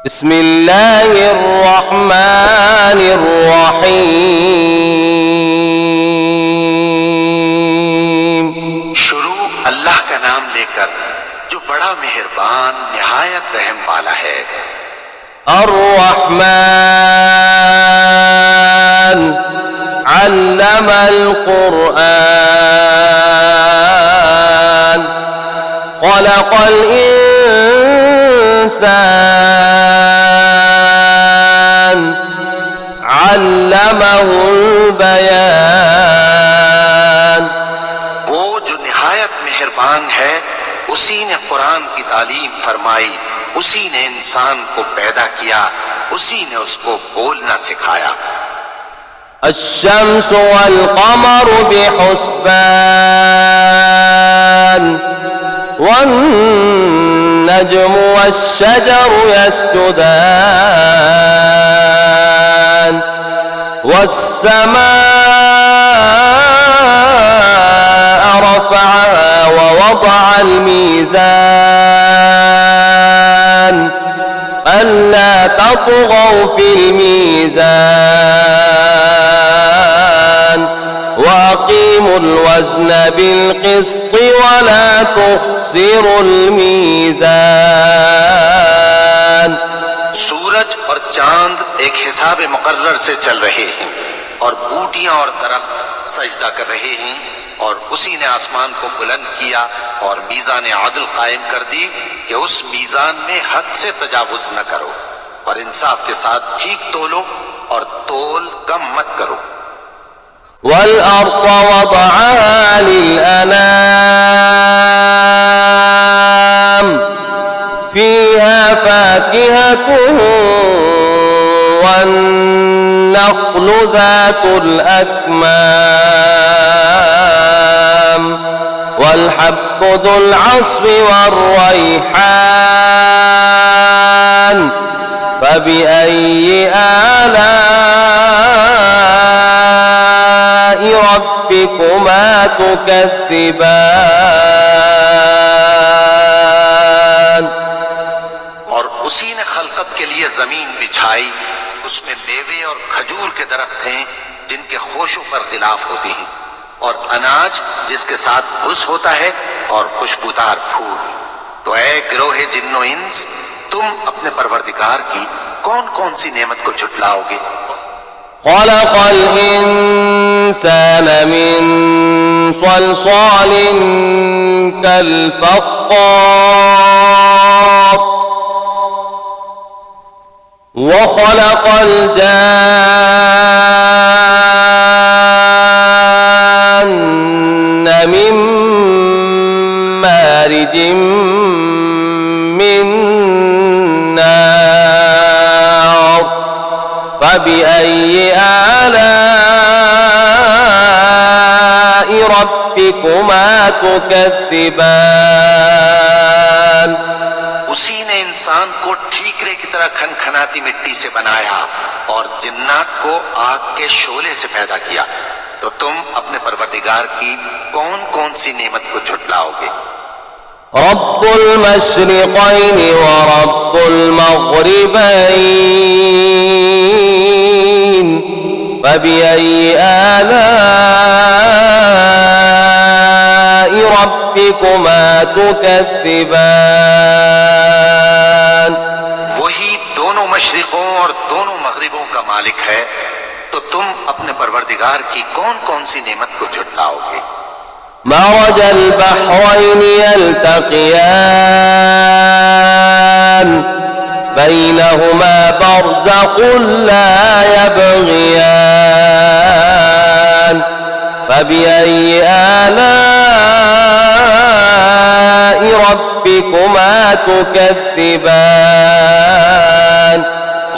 बिस्मिल्लाहिर्रहमानिर्रहीम। शुरू अल्लाह का नाम लेकर जो बड़ा मेहरबान निहायत रहम वाला है। अर्रहमान अल्लमल कुरआन खलक़ल इंसान अल्लमहुल बयान। वो जो निहायत मेहरबान है, उसी ने कुरान की तालीम फरमाई, उसी ने इंसान को पैदा किया, उसी ने उसको बोलना सिखाया। अश्शम्स वल क़मर बिहुस्बान वन नज्मु वश्शजरु यस्जुदान वस्समाअ रफ़अहा ववضअल मीज़ान अल्ला तत्गौ फिल मीज़ान वअक़ीमुल वज़्न बिल क़िस्ति वला तुख़्सिरुल मीज़ान। सूरज और चांद एक हिसाब मुकर्रर से चल रहे हैं और बूटियां और दरख्त सजदा कर रहे हैं, और उसी ने आसमान को बुलंद किया और मीज़ान आदल कायम कर दी कि उस मीज़ान में हद से तजावुज न करो और इंसाफ के साथ ठीक तोलो और तोल कम मत करो। वल अर्द वदअहा लिल अनाम फीहा फाकिहतुन वन नख्लु ज़ातुल अक्माम वल हब्बु ज़ुल अस्फ़ि वर्रैहान फबिअय्यि आलाइ रब्बिकुमा तुकज़्ज़िबान। और उसी ने खलकत के लिए जमीन बिछाई, उसमें मेवे और खजूर के दरख्त हैं जिनके खोशों पर गिलाफ होते हैं, और अनाज जिसके साथ भुस होता है और खुशबूदार फूल। तो ऐ गिरोहे जिन्नो इंस, तुम अपने परवरदिगार की कौन कौन सी नेमत को झुटलाओगे। खलक़ल इंसान मिन सलसालिन कल फ़ख़्ख़ार व खलक़ल जान्न मिन मारिजिम मिन नार फबिअय्यि आलाइ रब्बिकुमा तुकज़्ज़िबान। उसी ने इंसान को ठीकरे की तरह खनखनाती मिट्टी से बनाया और जिन्नात को आग के शोले से पैदा किया। तो तुम अपने परवरदिगार की कौन कौन सी नेमत को झुटलाओगे। रब्बुल मशरिक़ैनि व रब्बुल मग़रिबैन फबिअय्यि आलाइ रब्बिकुमा तुकज़्ज़िबान। वही दोनों मशरिकों और दोनों मगरिबों का मालिक है, तो तुम अपने परवरदिगार की कौन कौन सी नेमत को झुटलाओगे। मरजल बहरैनि यल्तक़ियान बैनहुमा बरज़ख़ुन ला यबग़ियान फबिअय्यि आलाइ रब्बिकुमा तुकज़्ज़िबान।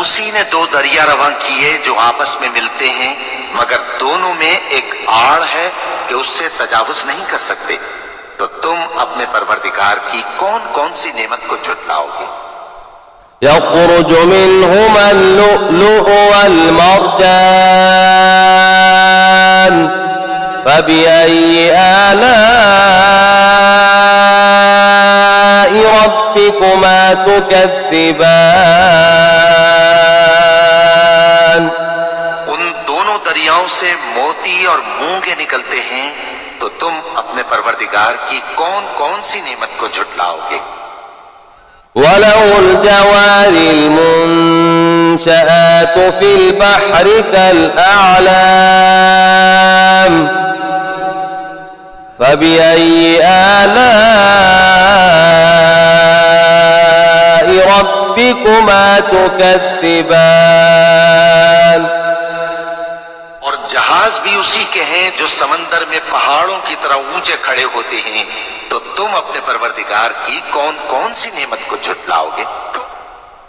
उसी ने दो दरिया रवां किए जो आपस में मिलते हैं, मगर दोनों में एक आड़ है कि उससे तजावुज नहीं कर सकते। तो तुम अपने परवरदिगार की कौन कौन सी नेमत को झुटलाओगे। यख़रुजु मिन्हुमा अल-लुअ्लुअु वल-मरजान फबिअय्यि आलाइ रब्बिकुमा تكذبان उन दोनों दरियाओं से मोती और मूंगे निकलते हैं, तो तुम अपने परवरदिगार की कौन कौन सी नेमत को झुटलाओगे। وله الجوار المنشآت في البحر كالأعلام فبأي آلاء ربكما تكذبان और जहाज भी उसी के हैं जो समंदर में पहाड़ों की तरह ऊंचे खड़े होते हैं, तो तुम अपने परवरदिगार की कौन कौन सी नेमत को झुटलाओगे।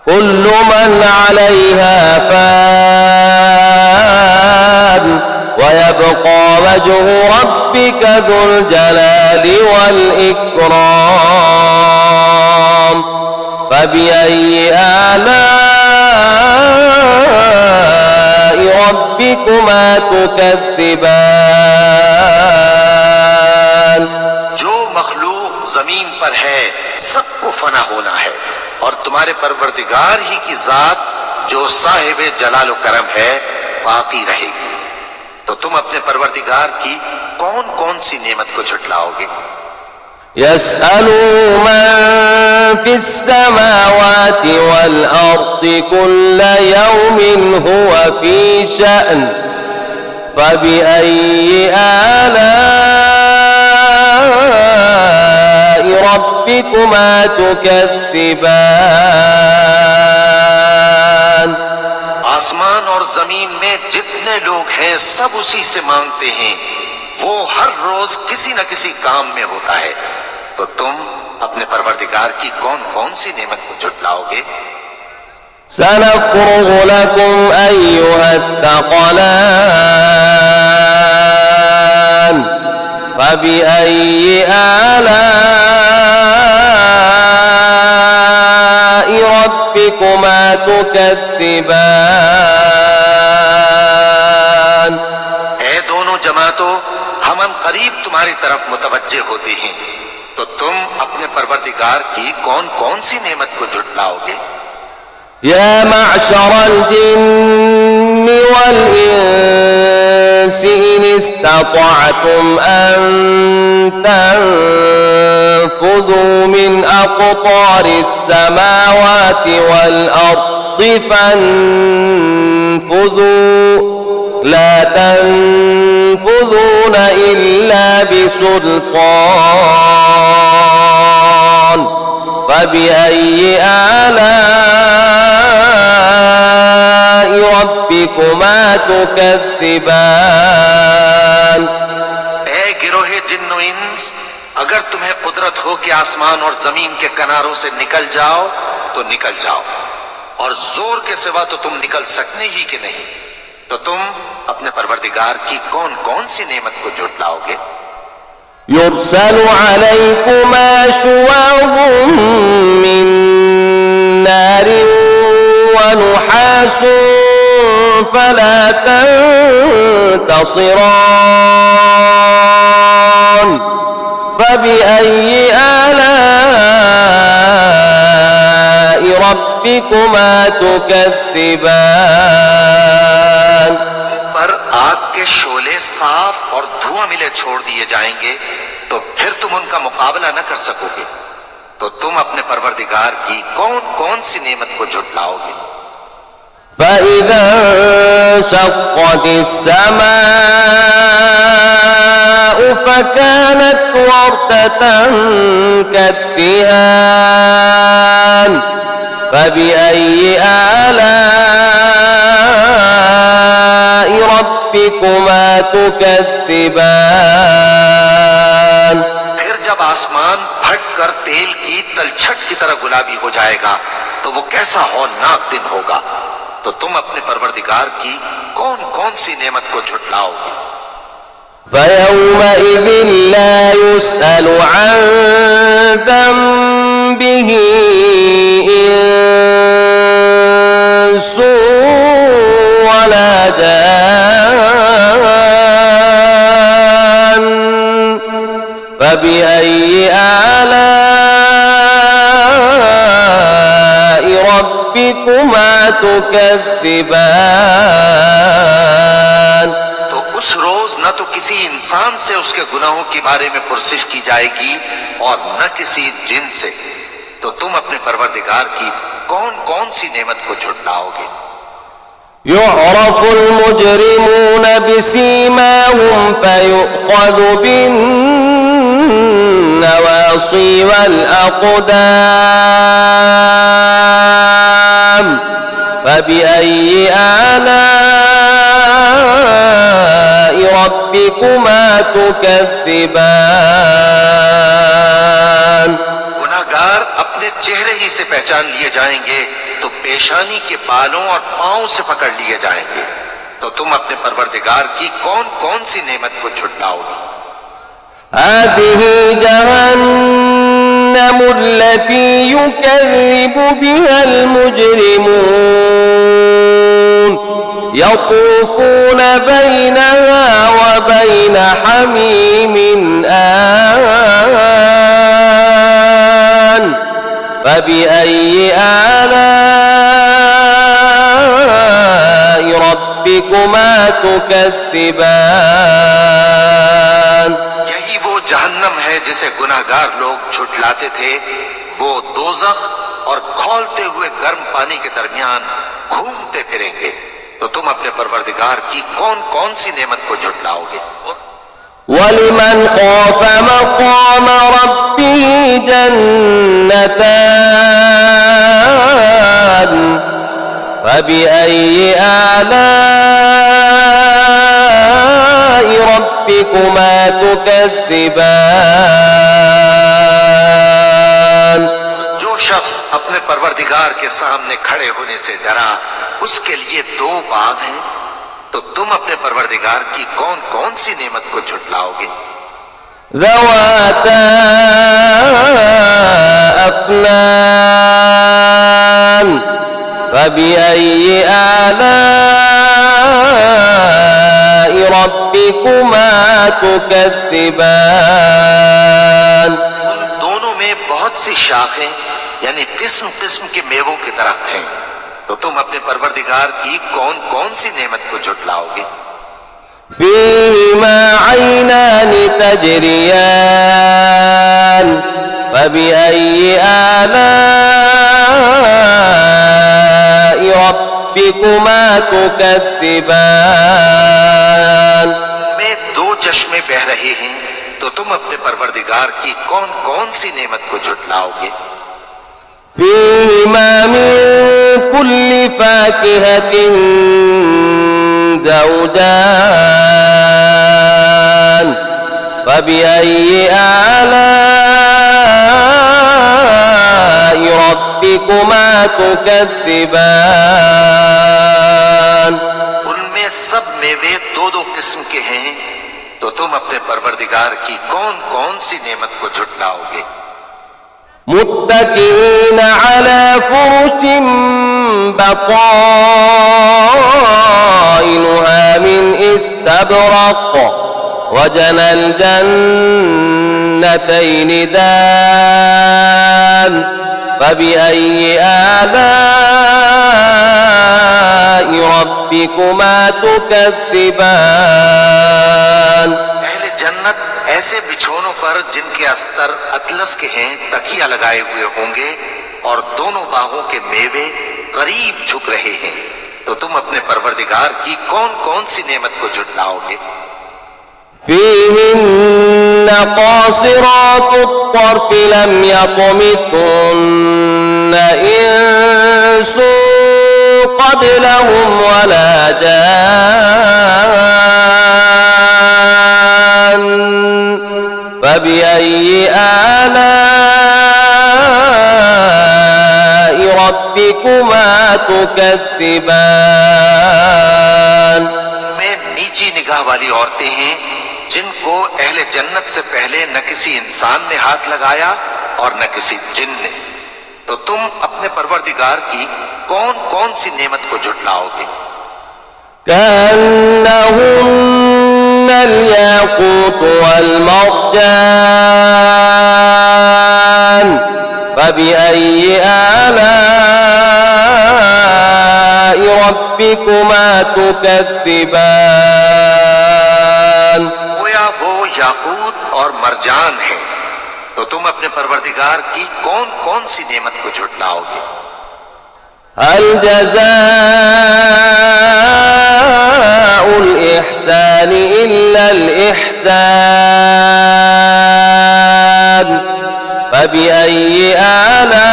كل من عليها فان ويبقى وجه ربك ذو الجلال والإكرام فبأي آلاء ربكما تكذبان जो मखलूक जमीन पर है सबको फना होना है, और तुम्हारे परवरदिगार ही की जात जो साहिब जलाल करम है बाकी रहेगी। तो तुम अपने परवरदिगार की कौन कौन सी नेमत को झुटलाओगे। يسأله من في السماوات والأرض كل يوم هو في شأن فبأي آلاء ربكما تكذبان आसमान और जमीन में जितने लोग हैं सब उसी से मांगते हैं, वो हर रोज किसी न किसी काम में होता है। तो तुम अपने परवरदिगार की कौन कौन सी नेमत को झुटलाओगे। سنفرغ لكم أيها الثقلان فبأي آلاء ربكما تكذبان ऐ दोनों जमातों, हम करीब तुम्हारी तरफ मुतवज्जे होते हैं, तो तुम अपने परवरदिगार की कौन कौन सी नेमत को झुटलाओगे। يا معشر الجن والإنس إن استطعتم أن تنفذوا من أقطار السماوات والأرض فانفذوا لا تنفذون إلا بسلطان فبأي آلاء ربكما تكذبان ऐ गिरोहे जिन्नो इंस, अगर तुम्हें कुदरत हो कि आसमान और जमीन के किनारों से निकल जाओ तो निकल जाओ, और जोर के सिवा तो तुम निकल सकने ही कि नहीं। तो तुम अपने परवरदिगार की कौन कौन सी नेमत को झुटलाओगे। يرسل عليكما شواظ من نار ونحاس فلا تنتصران فبأي آلاء ربكما تكذبان पर आग के शोले साफ और धुआं मिले छोड़ दिए जाएंगे, तो फिर तुम उनका मुकाबला न कर सकोगे। तो तुम अपने परवरदिगार की कौन कौन सी नेमत को झुटलाओगे। فإذا انشقت السماء فكانت وردة كالدهان فبأي آلاء ربكما تكذبان फिर जब आसमान फट कर तेल की तलछट की तरह गुलाबी हो जाएगा, तो वो कैसा हौलनाक दिन होगा। तो तुम अपने परवरदिगार की कौन कौन सी नेमत को झुटलाओगे। فيومئذ لا يسأل عن ذنبه إنس ولا جان فبأي آلاء تكذبان तो उस रोज न तो किसी इंसान से उसके गुनाहों के बारे में पुरसिश की जाएगी और न किसी जिन से। तो तुम अपने परवरदिगार की कौन कौन सी नेमत को झुटलाओगे। يعرف المجرمون بسيماهم فيؤخذ بالنواصي والأقدام فبأي آلاء ربكما تكذبان गुनाहगार अपने चेहरे ही से पहचान लिए जाएंगे तो पेशानी के बालों और पांव से पकड़ लिए जाएंगे। तो तुम अपने परवरदिगार की कौन कौन सी नेमत को झुटलाओगे। هذه جهنم التي يكذب بها المجرمون يطوفون بينها وبين حميم آن فبأي آلاء ربكما تكذبان यही वो जहन्नम है जिसे गुनाहगार लोग झुटलाते थे। वो दोज़ख और खौलते हुए गर्म पानी के दरमियान घूमते फिरेंगे। तो तुम अपने परवरदिगार की कौन कौन सी नेमत को झुटलाओगे। ولمن خاف مقام ربه جنتان فبأي آلاء ربكما تكذبان जो शख्स अपने परवरदिगार के सामने खड़े होने से डरा उसके लिए दो बाग हैं। तो तुम अपने परवरदिगार की कौन कौन सी नेमत को झुटलाओगे। ذواتا أفنان فبأي آلاء ربكما تكذبان उन दोनों में बहुत सी शाखें यानी किस्म किस्म के मेवों के दरख्त हैं। तो तुम अपने परवरदिगार की कौन कौन सी नेमत को झुटलाओगे। فيهما عينان تجريان فبأي آلاء ربكما تكذبان में दो चश्मे बह रहे हैं। तो तुम अपने परवरदिगार की कौन कौन सी नेमत को झुटलाओगे। فيهما من كل فاكهة زوجان فبأي آلاء ربكما تكذبان उनमें सब मेवे दो दो किस्म के हैं। तो तुम अपने परवरदिगार की कौन कौन सी नेमत को झुटलाओगे। متكئين على فرش بطائنها من استبرق وجنى الجنتين دان فبأي آلاء ربكما تكذبان अहले जन्नत ऐसे बिछोनों पर जिनके अस्तर अतलस के हैं तकिया लगाए हुए होंगे और दोनों बागों के मेवे करीब झुक रहे हैं। तो तुम अपने परवरदिगार की कौन कौन सी नेमत को झुटलाओगे। فيهن قاصرات الطرف لم يطمثهن إنس قبلهم ولا جان فبأي آلاء ربكما تكذبان में नीची निगाह वाली औरतें हैं जिनको अहले जन्नत से पहले न किसी इंसान ने हाथ लगाया और न किसी जिन ने। तो तुम अपने परवरदिगार की कौन कौन सी नेमत को झुटलाओगे। كأنهن الياقوت والمرجان فبأي آلاء ربكما تكذبان गोया वो याकूत और मरजान है, तो तुम अपने परवरदिगार की कौन कौन सी नेमत को झुटलाओगे। هل جزاء الإحسان إلا الإحسان فبأي آلاء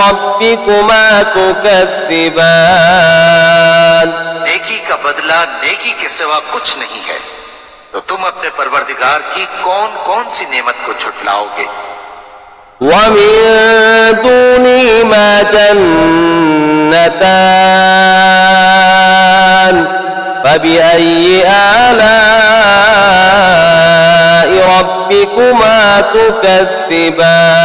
ربكما تكذبان नेकी का बदला नेकी के सिवा कुछ नहीं है, तो तुम अपने परवरदिगार की कौन कौन सी नेमत को झुटलाओगे। ومن دونهما جنتان فبأي آلاء ربكما تكذبان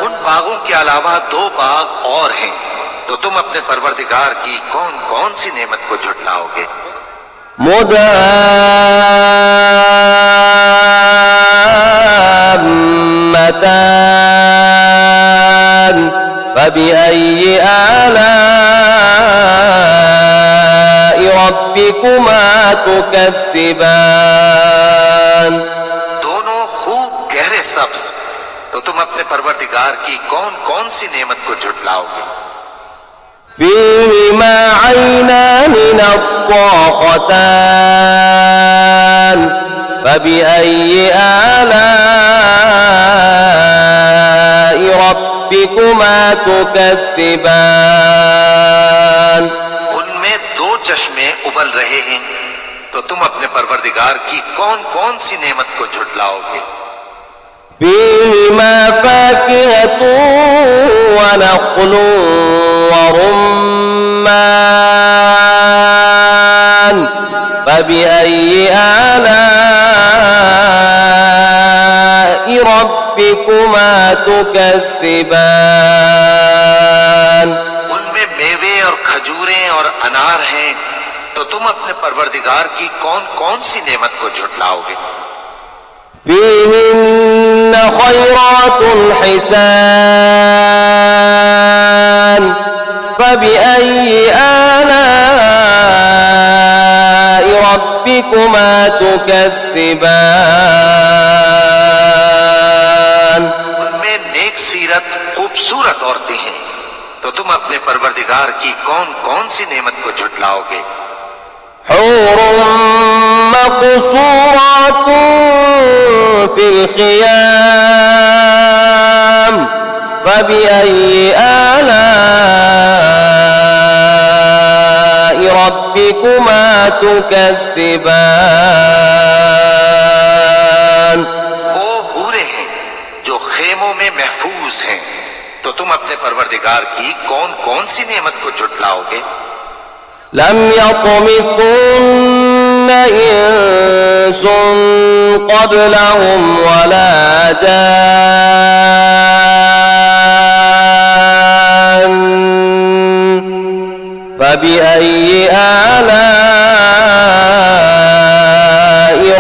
उन बागों के अलावा दो बाग और हैं, तो तुम अपने परवरदिगार की कौन कौन सी नेमत को झुटलाओगे। مدهامتان فبأي آلاء ربكما تكذبان दोनों खूब गहरे सब्ज, तो तुम अपने परवरदिगार की कौन कौन सी नेमत को झुटलाओगे। فيهما عينان نضاختان فبأي آلاء ربكما تكذبان उनमें दो चश्मे उबल रहे हैं, तो तुम अपने परवरदिगार की कौन कौन सी नेमत को झुटलाओगे। فيهما فاكهة ونخل ورمان فبأي آلاء ربكما تكذبان उनमें मेवे और खजूरें और अनार हैं, तो तुम अपने परवरदिगार की कौन कौन सी नेमत को झुटलाओगे। فيهن خيرات حسان فبأي آلاء ربكما تكذبان उनमें नेक सीरत खूबसूरत औरतें हैं, तो तुम अपने परवरदिगार की कौन कौन सी नेमत को झुटलाओगे। حور مقصورات في الخيام فبأي آلاء ربكما تكذبان वो हूरें हैं जो खेमों में महफूज हैं, तो तुम अपने परवरदिगार की कौन कौन सी नेमत को झुटलाओगे। لم يطمثن إنس قبلهم ولا جان فبأي آلاء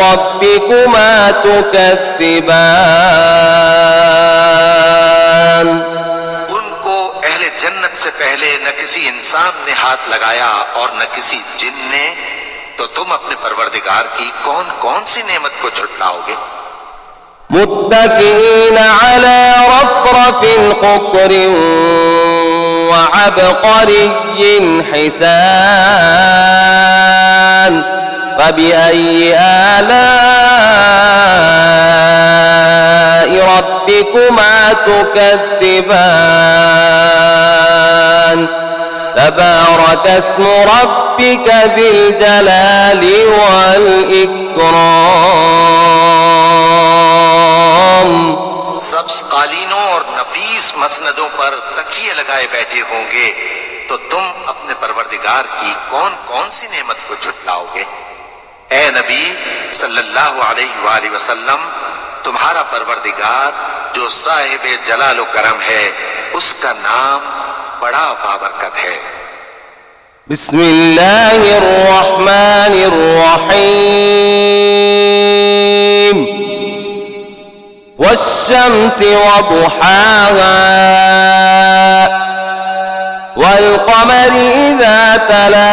ربكما تكذبان उनको अहले जन्नत से पहले न किसी इंसान ने हाथ लगाया और न किसी जिन ने, तो तुम अपने परवरदिगार की कौन कौन सी नेमत को झुटलाओगे। متكئين على رفرف خضر وعبقري حسان فبأي آلاء ربكما تكذبان تبارك اسم ربك ذي الجلال والإكرام सब्ज कालीनों और नफीस मसनदों पर तकिए लगाए बैठे होंगे, तो तुम अपने परवरदिगार की कौन कौन सी नेमत को झुटलाओगे। ए नबी सल्लल्लाहु अलैहि वसल्लम, तुम्हारा परवरदिगार जो साहिब जलाल व करम है, उसका नाम बड़ा बाबरकत है। बिस्मिल्लाहिर्रहमानिर्रहीम वश्शम्सि वदुहाहा تلا